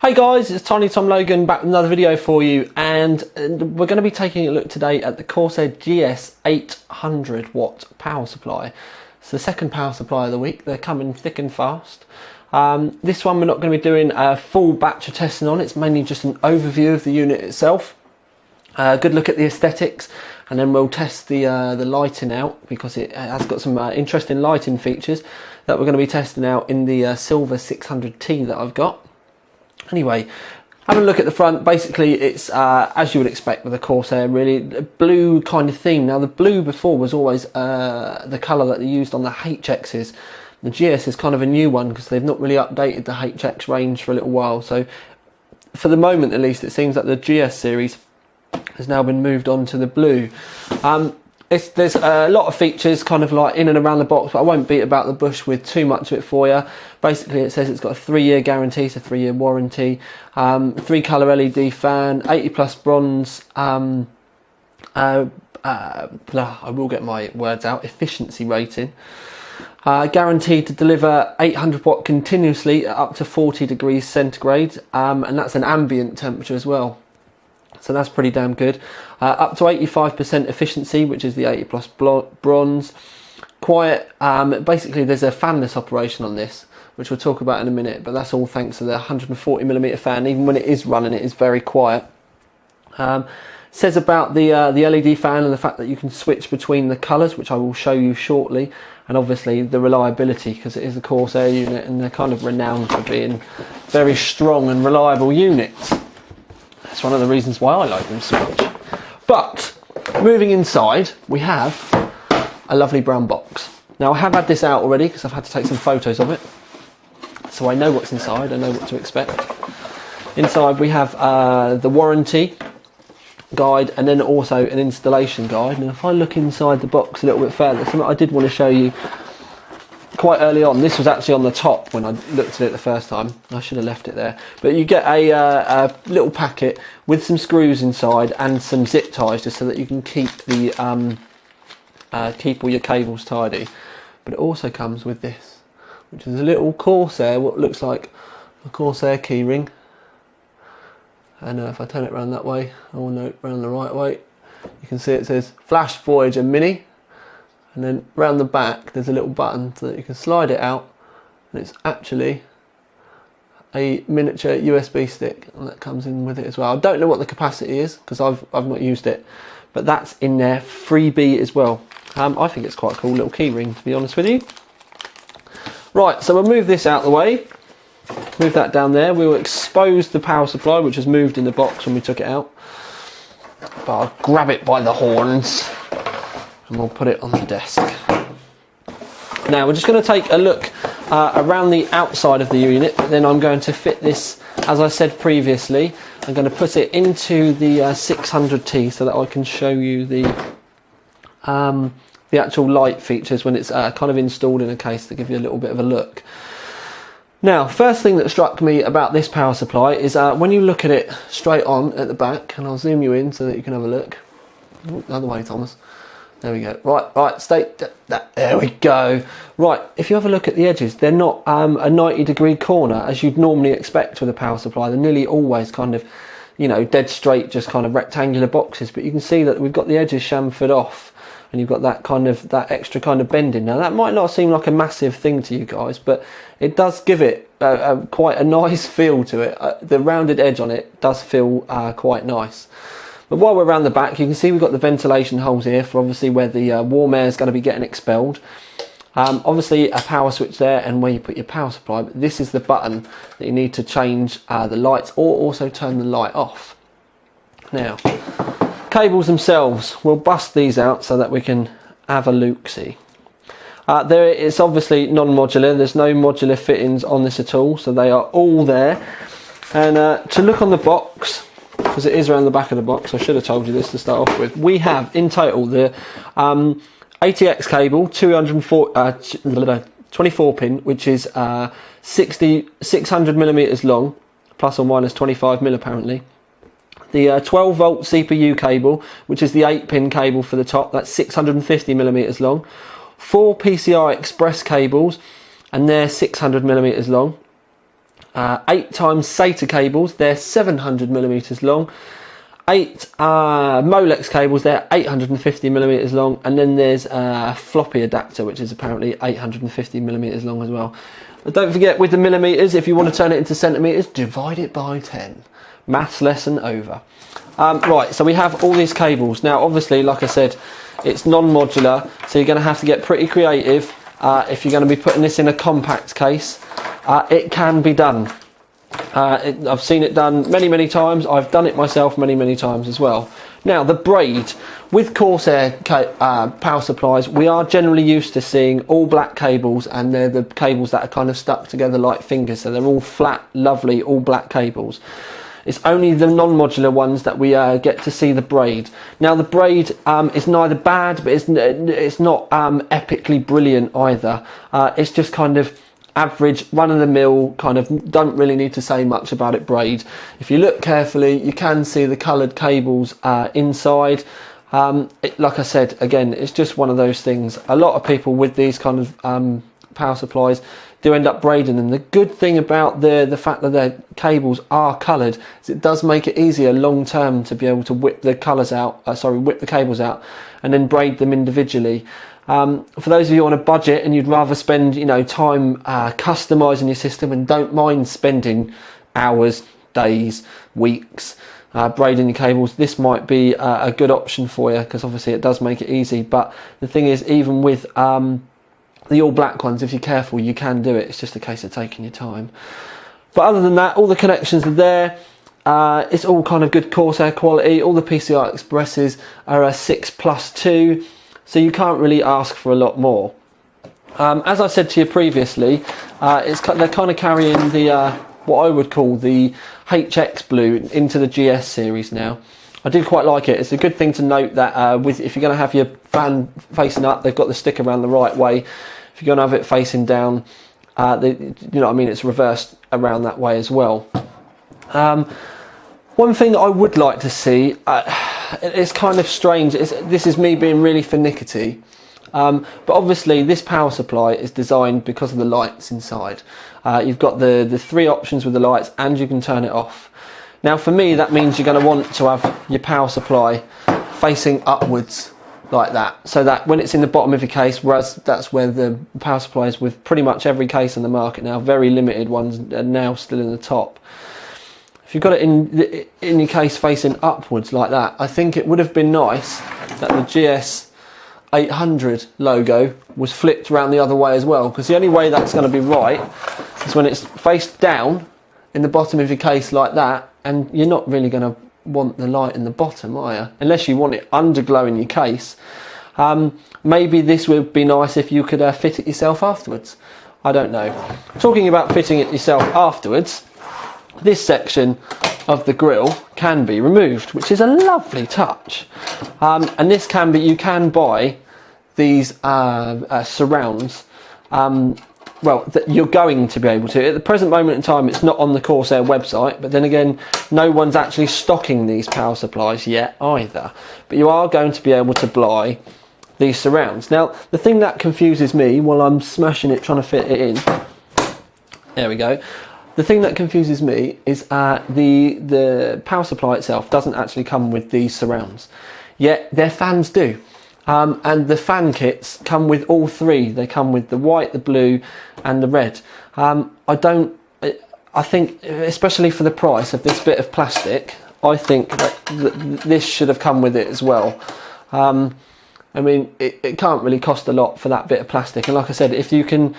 Hey guys, it's Tiny Tom Logan back with another video for you, and we're going to be taking a look today at the Corsair GS800 watt power supply. It's the second power supply of the week. They're coming thick and fast. This one we're not going to be doing a full batch of testing on. It's mainly just an overview of the unit itself. Good look at the aesthetics, and then we'll test the lighting out, because it has got some interesting lighting features that we're going to be testing out in the silver 600T that I've got. Anyway, having a look at the front, basically it's as you would expect with a Corsair, really a blue kind of theme. Now the blue before was always the colour that they used on the HXs. The GS is kind of a new one because they've not really updated the HX range for a little while. So for the moment at least, it seems that the GS series has now been moved on to the blue. There's a lot of features kind of like in and around the box, but I won't beat about the bush with too much of it for you. Basically it says it's got a 3-year guarantee, so 3-year warranty, 3-colour LED fan, 80 plus bronze, I will get my words out, efficiency rating, guaranteed to deliver 800 watt continuously at up to 40 degrees centigrade, and that's an ambient temperature as well. So that's pretty damn good. Up to 85% efficiency, which is the 80 plus bronze. Quiet, basically there's a fanless operation on this, which we'll talk about in a minute, but that's all thanks to the 140mm fan. Even when it is running, it is very quiet. Says about the LED fan and the fact that you can switch between the colours, which I will show you shortly, and obviously the reliability, because it is a Corsair unit and they're kind of renowned for being very strong and reliable units. That's one of the reasons why I like them so much. But moving inside, we have a lovely brown box. Now I have had this out already because I've had to take some photos of it, so I know what's inside, I know what to expect. Inside we have the warranty guide and then also an installation guide. And if I look inside the box a little bit further, something I did want to show you quite early on. This was actually on the top when I looked at it the first time. I should have left it there. But you get a little packet with some screws inside and some zip ties, just so that you can keep the keep all your cables tidy. But it also comes with this, which is a little Corsair, what looks like a Corsair keyring. And if I turn it around that way, oh no, around the right way, you can see it says Flash Voyager Mini. And then round the back there's a little button so that you can slide it out, and it's actually a miniature USB stick, and that comes in with it as well. I don't know what the capacity is because I've not used it, but that's in there, freebie as well. I think it's quite a cool little key ring, to be honest with you. Right, so we'll move this out of the way, move that down there. We will expose the power supply, which was moved in the box when we took it out, but I'll grab it by the horns and we'll put it on the desk. Now we're just going to take a look around the outside of the unit, but then I'm going to fit this, as I said previously, I'm going to put it into the 600T so that I can show you the actual light features when it's kind of installed in a case, to give you a little bit of a look. Now, first thing that struck me about this power supply is when you look at it straight on at the back, and I'll zoom you in so that you can have a look. Ooh, the other way, Thomas. There we go. Right, stay. There we go. Right, if you have a look at the edges, they're not a 90-degree corner as you'd normally expect with a power supply. They're nearly always kind of, you know, dead straight, just kind of rectangular boxes. But you can see that we've got the edges chamfered off, and you've got that extra kind of bending. Now that might not seem like a massive thing to you guys, but it does give it quite a nice feel to it. The rounded edge on it does feel quite nice. But while we're around the back, you can see we've got the ventilation holes here for obviously where the warm air is going to be getting expelled. Obviously a power switch there and where you put your power supply, but this is the button that you need to change the lights or also turn the light off. Now, cables themselves, we'll bust these out so that we can have a look-see. It's obviously non-modular, there's no modular fittings on this at all, so they are all there. And to look on the box, because it is around the back of the box, I should have told you this to start off with. We have in total the ATX cable, 24 pin, which is 600 millimeters long, plus or minus 25 mil apparently. The 12 volt CPU cable, which is the 8-pin cable for the top, that's 650 millimeters long. 4 PCI Express cables, and they're 600 millimeters long. 8 times SATA cables, they're 700mm long. 8 Molex cables, they're 850mm long, and then there's a floppy adapter which is apparently 850mm long as well. But don't forget, with the millimeters, if you want to turn it into centimeters, divide it by 10. Maths lesson over. Right, so we have all these cables. Now obviously, like I said, it's non-modular, so you're going to have to get pretty creative if you're going to be putting this in a compact case. It can be done. I've seen it done many times. I've done it myself many times as well. Now the braid with Corsair power supplies, we are generally used to seeing all black cables, and they're the cables that are kind of stuck together like fingers, so they're all flat, lovely, all black cables. It's only the non-modular ones that we get to see the braid. Now the braid is neither bad, but it's not epically brilliant either. It's just kind of average, run-of-the-mill, kind of, don't really need to say much about it braid. If you look carefully, you can see the coloured cables inside. Like I said, again, it's just one of those things. A lot of people with these kind of power supplies do end up braiding them. The good thing about the fact that their cables are coloured is it does make it easier long term to be able to whip the colours out, whip the cables out and then braid them individually. For those of you on a budget and you'd rather spend, you know, time customising your system and don't mind spending hours, days, weeks braiding your cables, this might be a good option for you, because obviously it does make it easy. But the thing is, even with the all black ones, if you're careful, you can do it. It's just a case of taking your time. But other than that, all the connections are there. It's all kind of good Corsair quality. All the PCI Expresses are a 6+2, so you can't really ask for a lot more. As I said to you previously, they're kind of carrying the what I would call the HX blue into the GS series now. I do quite like it. It's a good thing to note that if you're going to have your fan facing up, they've got the stick around the right way. If you're going to have it facing down, you know what I mean, it's reversed around that way as well. One thing I would like to see, it's kind of strange, this is me being really finicky, but obviously this power supply is designed because of the lights inside. You've got the 3 options with the lights, and you can turn it off. Now for me, that means you're going to want to have your power supply facing upwards like that, so that when it's in the bottom of your case, whereas that's where the power supply is with pretty much every case on the market now, very limited ones are now still in the top. If you've got it in your case facing upwards like that, I think it would have been nice that the GS800 logo was flipped around the other way as well, because the only way that's going to be right is when it's faced down in the bottom of your case like that, and you're not really going to want the light in the bottom, are you? Unless you want it underglow in your case. Maybe this would be nice if you could fit it yourself afterwards. I don't know. Talking about fitting it yourself afterwards, this section of the grille can be removed, which is a lovely touch. And this can be, you can buy these surrounds. Well, you're going to be able to. At the present moment in time, it's not on the Corsair website, but then again, no one's actually stocking these power supplies yet either. But you are going to be able to buy these surrounds. Now, the thing that confuses me while I'm smashing it, trying to fit it in, there we go. The thing that confuses me is the power supply itself doesn't actually come with these surrounds, yet their fans do. And the fan kits come with all 3. They come with the white, the blue and the red. I think, especially for the price of this bit of plastic, I think that this should have come with it as well. I mean, it can't really cost a lot for that bit of plastic. And like I said, if you can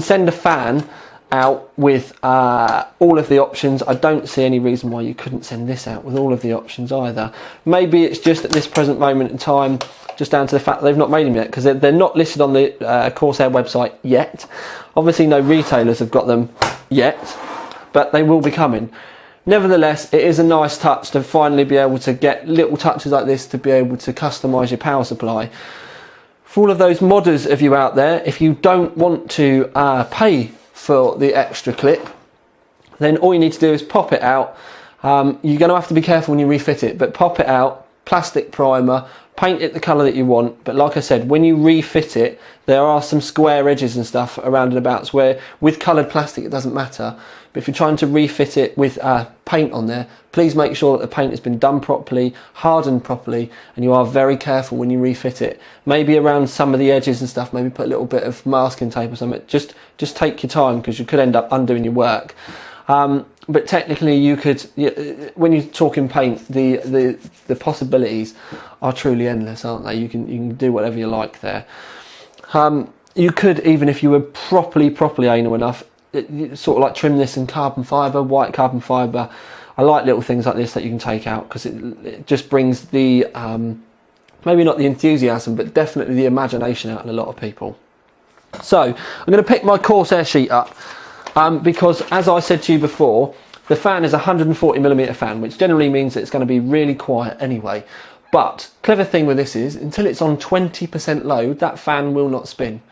send a fan out with all of the options, I don't see any reason why you couldn't send this out with all of the options either. Maybe it's just at this present moment in time, just down to the fact that they've not made them yet, because they're not listed on the Corsair website yet. Obviously no retailers have got them yet, but they will be coming. Nevertheless, it is a nice touch to finally be able to get little touches like this to be able to customise your power supply. For all of those modders of you out there, if you don't want to pay for the extra clip, then all you need to do is pop it out. You're going to have to be careful when you refit it, but pop it out, plastic primer, paint it the colour that you want. But like I said, when you refit it, there are some square edges and stuff around and abouts where with coloured plastic it doesn't matter. But if you're trying to refit it with paint on there, please make sure that the paint has been done properly, hardened properly, and you are very careful when you refit it. Maybe around some of the edges and stuff, maybe put a little bit of masking tape or something. Just take your time, because you could end up undoing your work. But technically, you could, when you're talking paint, the possibilities are truly endless, aren't they? You can do whatever you like there. You could, even if you were properly anal enough, sort of like trim this in carbon fibre, white carbon fibre. I like little things like this that you can take out, because it just brings the, maybe not the enthusiasm, but definitely the imagination out in a lot of people. So I'm going to pick my Corsair sheet up, because as I said to you before, the fan is a 140mm fan, which generally means that it's going to be really quiet anyway. But clever thing with this is, until it's on 20% load, that fan will not spin.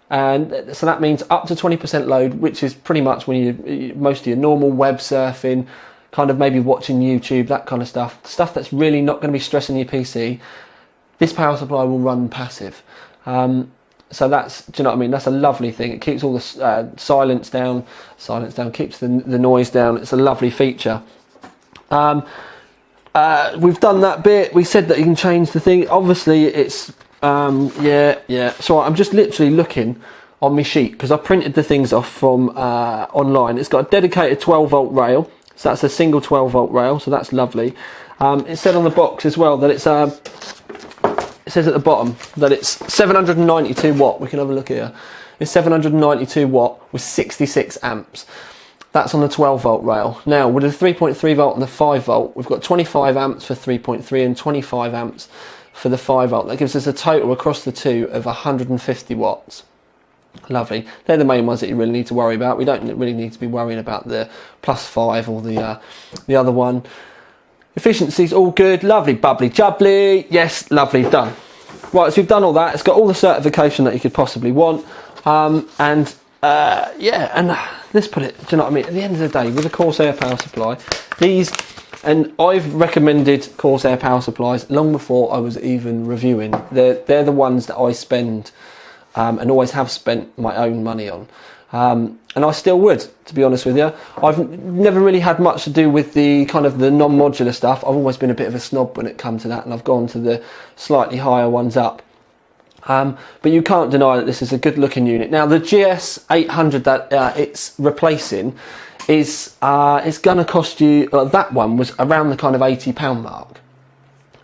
And so that means up to 20% load, which is pretty much when most of your normal web surfing, kind of maybe watching YouTube, that kind of stuff that's really not going to be stressing your PC, this power supply will run passive. So that's, do you know what I mean? That's a lovely thing. It keeps all the silence down, keeps the noise down. It's a lovely feature. We've done that bit. We said that you can change the thing. Obviously, it's yeah. So I'm just literally looking on my sheet, because I printed the things off from online. It's got a dedicated 12-volt rail, so that's a single 12-volt rail. So that's lovely. It said on the box as well that it's it says at the bottom that it's 792 watt. We can have a look here. It's 792 watt with 66 amps. That's on the 12-volt rail. Now, with the 3.3 volt and the 5 volt, we've got 25 amps for 3.3 and 25 amps for the 5 volt. That gives us a total across the two of 150 watts. Lovely. They're the main ones that you really need to worry about. We don't really need to be worrying about the +5 or the other one. Efficiency's all good. Lovely, bubbly, jubbly. Yes, lovely, done. Right, so we've done all that. It's got all the certification that you could possibly want. Yeah, and let's put it, do you know what I mean? At the end of the day, with a Corsair power supply, and I've recommended Corsair power supplies long before I was even reviewing. They're the ones that I spend and always have spent my own money on. And I still would, to be honest with you. I've never really had much to do with the kind of the non-modular stuff. I've always been a bit of a snob when it comes to that, and I've gone to the slightly higher ones up. But you can't deny that this is a good looking unit. Now the GS800 that it's replacing is going to cost you, that one was around the kind of £80 mark.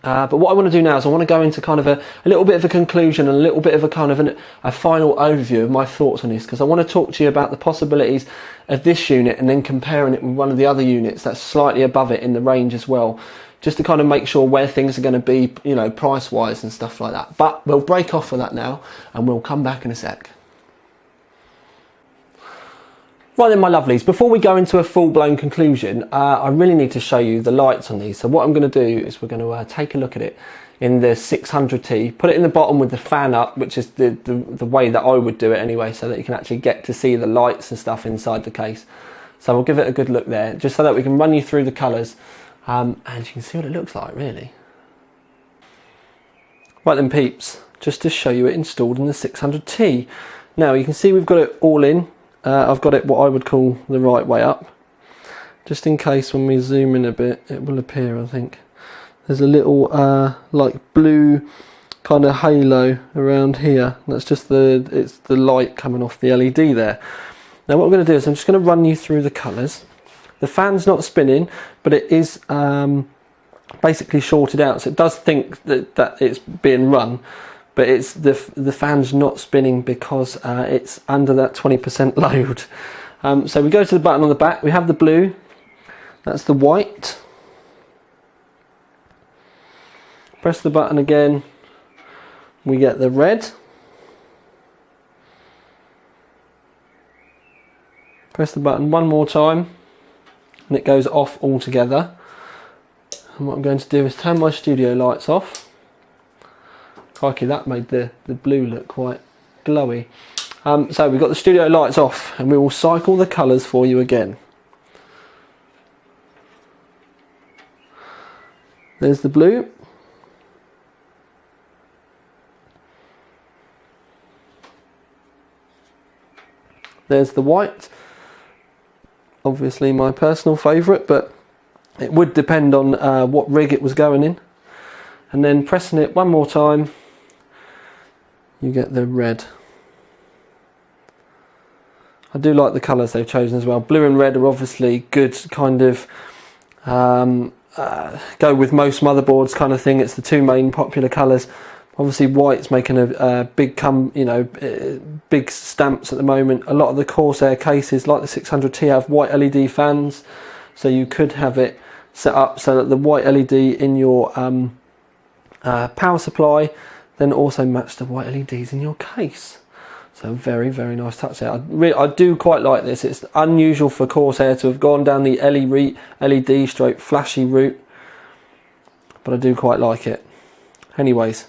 But what I want to do now is I want to go into kind of a little bit of a conclusion and a little bit of a kind of a final overview of my thoughts on this, because I want to talk to you about the possibilities of this unit and then comparing it with one of the other units that's slightly above it in the range as well, just to kind of make sure where things are going to be, you know, price wise and stuff like that. But we'll break off for that now and we'll come back in a sec. Right then, my lovelies, before we go into a full-blown conclusion, I really need to show you the lights on these. So what I'm going to do is we're going to take a look at it in the 600T, put it in the bottom with the fan up, which is the way that I would do it anyway, so that you can actually get to see the lights and stuff inside the case. So we'll give it a good look there, just so that we can run you through the colours, and you can see what it looks like, really. Right then, peeps, just to show you it installed in the 600T. Now, you can see we've got it all in. I've got it what I would call the right way up, just in case when we zoom in a bit it will appear. I think there's a little like blue kind of halo around here. That's just it's the light coming off the LED there. Now what I'm going to do is I'm just going to run you through the colours. The fan's not spinning, but it is basically shorted out, so it does think that it's being run. But it's the fan's not spinning because it's under that 20% load. So we go to the button on the back. We have the blue. That's the white. Press the button again. We get the red. Press the button one more time, and it goes off altogether. And what I'm going to do is turn my studio lights off. Crikey, that made the blue look quite glowy. So we've got the studio lights off, and we will cycle the colours for you again. There's the blue. There's the white. obviously my personal favourite, but it would depend on what rig it was going in. And then pressing it one more time, you get the red. I do like the colours they've chosen as well. Blue and red are obviously good, kind of go with most motherboards kind of thing. It's the two main popular colours. Obviously white's making a big big stamps at the moment. A lot of the Corsair cases like the 600T have white LED fans, so you could have it set up so that the white LED in your power supply then also match the white LEDs in your case. So very, very nice touch there. I do quite like this. It's unusual for Corsair to have gone down the LED stroke flashy route, but I do quite like it. Anyways,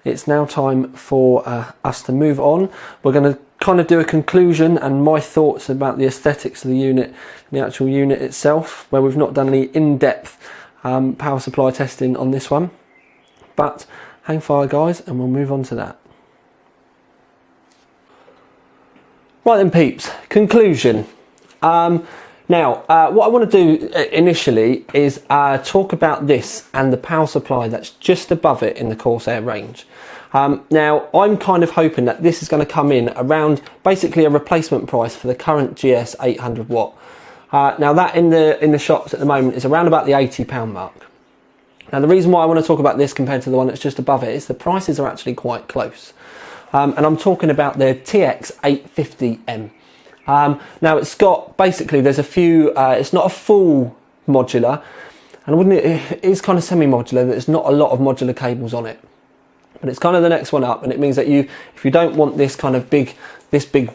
it's now time for us to move on. We're going to kind of do a conclusion and my thoughts about the aesthetics of the unit and the actual unit itself, where we've not done any in-depth power supply testing on this one. But hang fire guys, and we'll move on to that. Right then peeps, conclusion. Now what I want to do initially is talk about this and the power supply that's just above it in the Corsair range. Now I'm kind of hoping that this is going to come in around basically a replacement price for the current GS800 watt. Now that in the shops at the moment is around about the £80 mark. Now the reason why I want to talk about this compared to the one that's just above it is the prices are actually quite close. And I'm talking about the TX850M. Now it's got, basically there's a few, it's not a full modular, and it is kind of semi-modular, there's not a lot of modular cables on it. But it's kind of the next one up, and it means that if you don't want this kind of big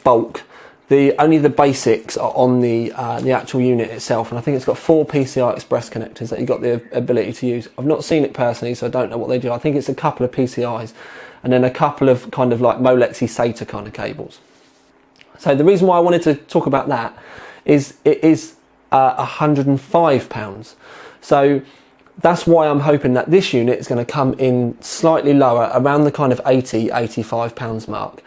bulk, only the basics are on the actual unit itself, and I think it's got 4 PCI Express connectors that you've got the ability to use. I've not seen it personally, so I don't know what they do. I think it's a couple of PCIs, and then a couple of kind of like Molexy SATA kind of cables. So the reason why I wanted to talk about that is it is £105. So that's why I'm hoping that this unit is going to come in slightly lower, around the kind of £80–85 mark.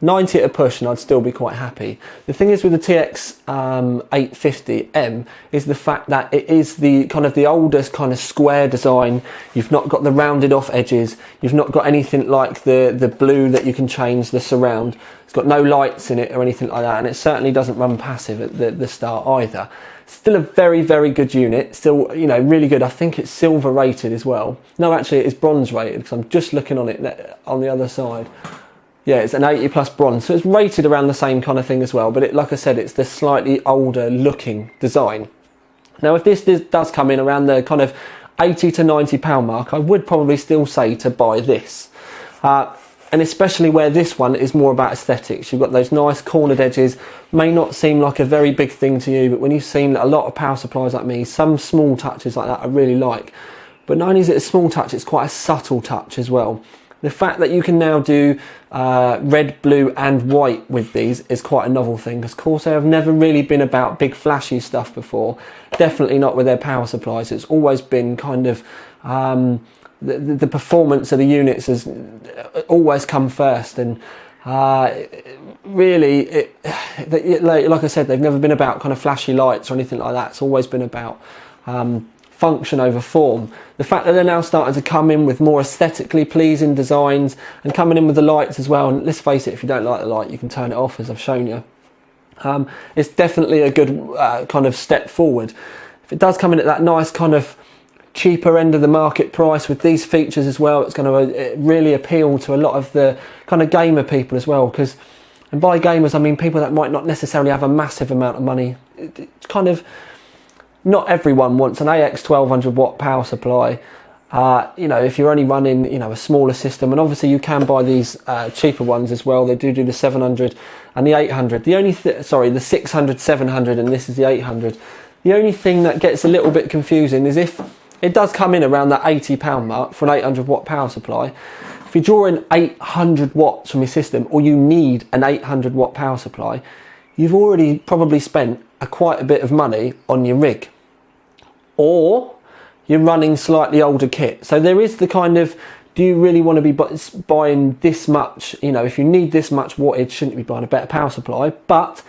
90 at a push and I'd still be quite happy. The thing is with the TX850M is the fact that it is the kind of the oldest kind of square design. You've not got the rounded off edges. You've not got anything like the blue that you can change the surround. It's got no lights in it or anything like that, and it certainly doesn't run passive at the start either. Still a very, very good unit. Still, you know, really good. I think it's silver rated as well. No, actually it is bronze rated because I'm just looking on it on the other side. Yeah, it's an 80+ bronze, so it's rated around the same kind of thing as well, but like I said, it's the slightly older looking design. Now if this does come in around the kind of £80–90 mark, I would probably still say to buy this. And especially where this one is more about aesthetics. You've got those nice cornered edges, may not seem like a very big thing to you, but when you've seen a lot of power supplies like me, some small touches like that I really like. But not only is it a small touch, it's quite a subtle touch as well. The fact that you can now do red, blue and white with these is quite a novel thing, because Corsair have never really been about big flashy stuff before. Definitely not with their power supplies. It's always been kind of the performance of the units has always come first, and really like I said, they've never been about kind of flashy lights or anything like that. It's always been about function over form. The fact that they're now starting to come in with more aesthetically pleasing designs and coming in with the lights as well, and let's face it, if you don't like the light you can turn it off, as I've shown you. It's definitely a good kind of step forward. If it does come in at that nice kind of cheaper end of the market price with these features as well, it's going to really appeal to a lot of the kind of gamer people as well, because, and by gamers I mean people that might not necessarily have a massive amount of money. It's kind of, not everyone wants an AX 1200 watt power supply. You know, if you're only running, you know, a smaller system, and obviously you can buy these cheaper ones as well. They do the 700 and the 800. The only the 600, 700, and this is the 800. The only thing that gets a little bit confusing is if it does come in around that £80 mark for an 800 watt power supply. If you're drawing 800 watts from your system, or you need an 800 watt power supply, you've already probably spent quite a bit of money on your rig. Or you're running slightly older kit. So there is the kind of, do you really want to be buying this much? You know, if you need this much wattage, shouldn't you be buying a better power supply? But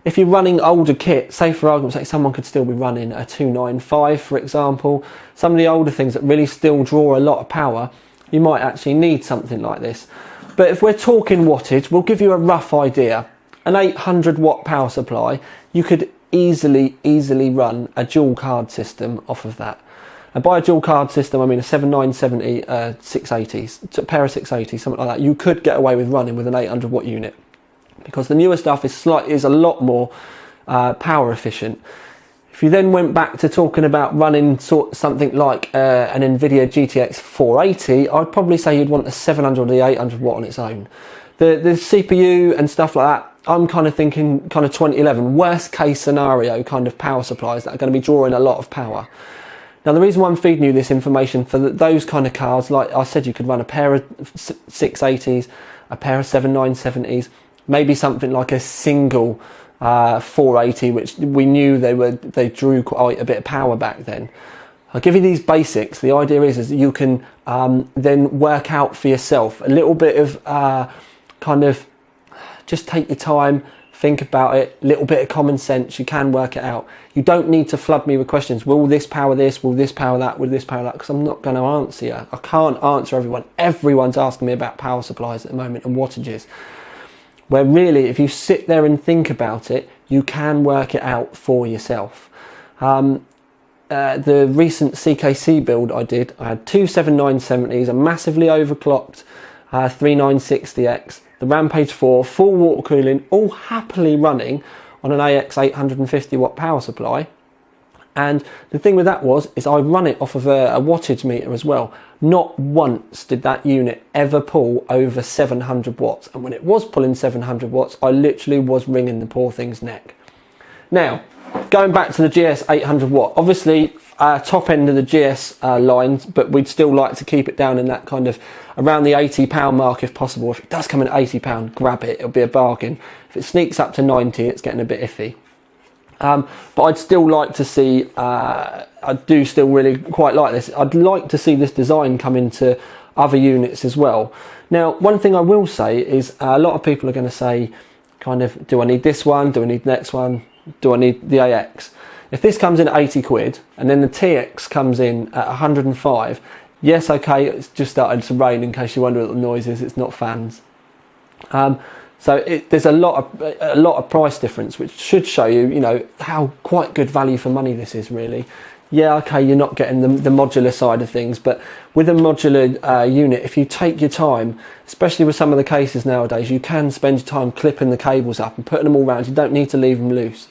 If you're running older kit, say for argument's sake, someone could still be running a 295, for example. Some of the older things that really still draw a lot of power, you might actually need something like this. But if we're talking wattage, we'll give you a rough idea. An 800 watt power supply, you could easily run a dual card system off of that. And by a dual card system, I mean a 7970, 680s, a pair of 680s, something like that. You could get away with running with an 800 watt unit, because the newer stuff is a lot more power efficient. If you then went back to talking about running something like an NVIDIA GTX 480, I'd probably say you'd want a 700 or the 800 watt on its own. The CPU and stuff like that, I'm kind of thinking kind of 2011, worst case scenario kind of power supplies that are going to be drawing a lot of power. Now the reason why I'm feeding you this information for those kind of cards, like I said, you could run a pair of 680s, a pair of 7970s, maybe something like a single 480, which we knew they drew quite a bit of power back then. I'll give you these basics. The idea is that you can then work out for yourself a little bit of kind of just take your time, think about it, a little bit of common sense, you can work it out. You don't need to flood me with questions. Will this power this? Will this power that? Will this power that? Because I'm not going to answer you. I can't answer everyone. Everyone's asking me about power supplies at the moment and wattages. Where really, if you sit there and think about it, you can work it out for yourself. The recent CKC build I did, I had two 7970s, a massively overclocked 3960X, the Rampage 4, full water cooling, all happily running on an AX 850 watt power supply. And the thing with that is I run it off of a wattage meter as well. Not once did that unit ever pull over 700 watts. And when it was pulling 700 watts, I literally was wringing the poor thing's neck. Now, going back to the GS800 watt, obviously top end of the GS lines, but we'd still like to keep it down in that kind of around the £80 mark if possible. If it does come in at £80, grab it, it'll be a bargain. If it sneaks up to 90, it's getting a bit iffy. But I'd still like to see, I do still really quite like this. I'd like to see this design come into other units as well. Now, one thing I will say is a lot of people are going to say, kind of, do I need this one? Do I need the next one? Do I need the AX? If this comes in at 80 quid and then the TX comes in at 105, yes, okay, it's just started to rain, in case you wonder what the noise is, it's not fans. So there's a lot of price difference, which should show you, you know, how quite good value for money this is really. Yeah, okay, you're not getting the modular side of things, but with a modular unit, if you take your time, especially with some of the cases nowadays, you can spend your time clipping the cables up and putting them all around. You don't need to leave them loose.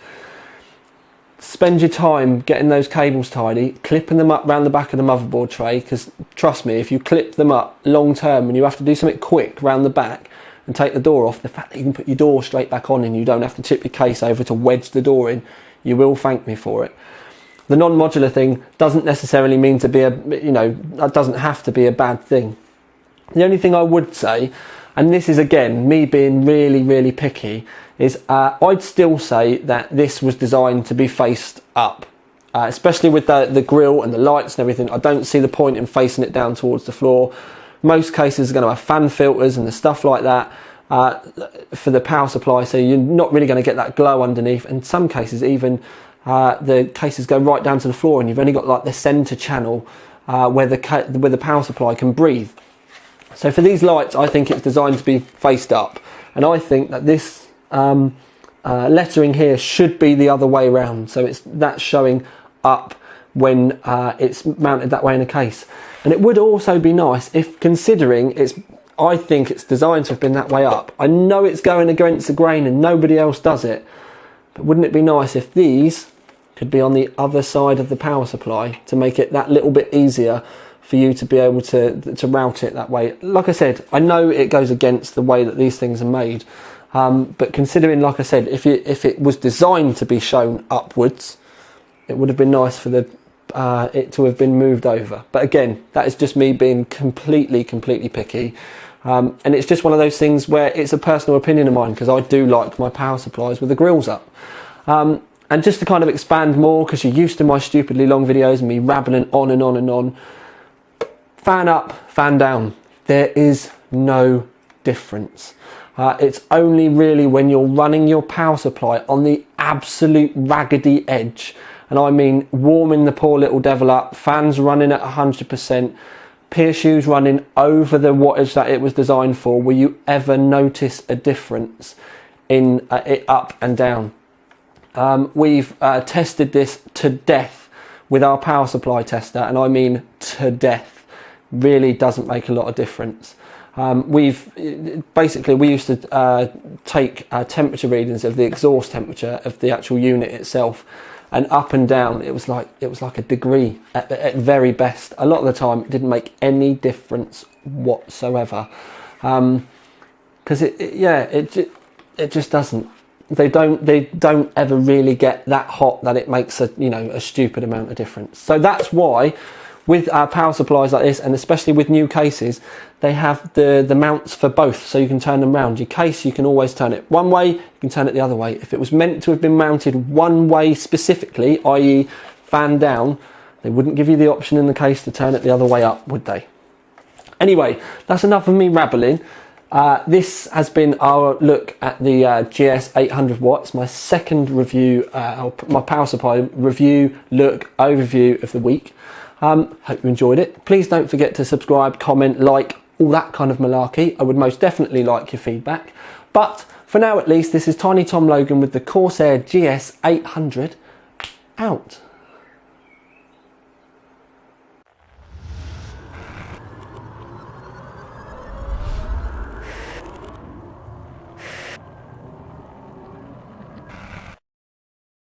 Spend your time getting those cables tidy, clipping them up around the back of the motherboard tray, because trust me, if you clip them up long term and you have to do something quick around the back and take the door off, the fact that you can put your door straight back on and you don't have to tip your case over to wedge the door in, you will thank me for it. The non-modular thing doesn't necessarily mean to be that doesn't have to be a bad thing. The only thing I would say, and this is again me being really picky, is I'd still say that this was designed to be faced up, especially with the grille and the lights and everything. I don't see the point in facing it down towards the floor. Most cases are going to have fan filters and the stuff like that for the power supply, so you're not really going to get that glow underneath. In some cases, even the cases go right down to the floor, and you've only got like the centre channel where the power supply can breathe. So for these lights, I think it's designed to be faced up, and I think that this lettering here should be the other way around, so that's showing up when it's mounted that way in a case. And it would also be nice if, considering I think it's designed to have been that way up. I know it's going against the grain and nobody else does it, but wouldn't it be nice if these could be on the other side of the power supply to make it that little bit easier for you to be able to route it that way? Like I said, I know it goes against the way that these things are made, but considering, like I said, if it was designed to be shown upwards, it would have been nice for it to have been moved over. But again, that is just me being completely picky, and it's just one of those things where it's a personal opinion of mine, because I do like my power supplies with the grills up. And just to kind of expand more, because you're used to my stupidly long videos and me rabbling on and on and on, fan up, fan down, there is no difference. It's only really when you're running your power supply on the absolute raggedy edge, and I mean warming the poor little devil up, fans running at 100%, PSUs running over the wattage that it was designed for. Will you ever notice a difference in it up and down? We've tested this to death with our power supply tester, and I mean to death. Really doesn't make a lot of difference. We used to take temperature readings of the exhaust temperature of the actual unit itself, and up and down it was like a degree at very best. A lot of the time it didn't make any difference whatsoever, because it just doesn't. They don't ever really get that hot that it makes a stupid amount of difference. So that's why with our power supplies like this, and especially with new cases, they have the mounts for both, so you can turn them round. Your case, you can always turn it one way, you can turn it the other way. If it was meant to have been mounted one way specifically, i.e. fan down, they wouldn't give you the option in the case to turn it the other way up, would they? Anyway, that's enough of me rabbling. This has been our look at the GS800 watts, my second review, my power supply review, look, overview of the week. Hope you enjoyed it. Please don't forget to subscribe, comment, like, all that kind of malarkey. I would most definitely like your feedback. But for now at least, this is Tiny Tom Logan with the Corsair GS800 out.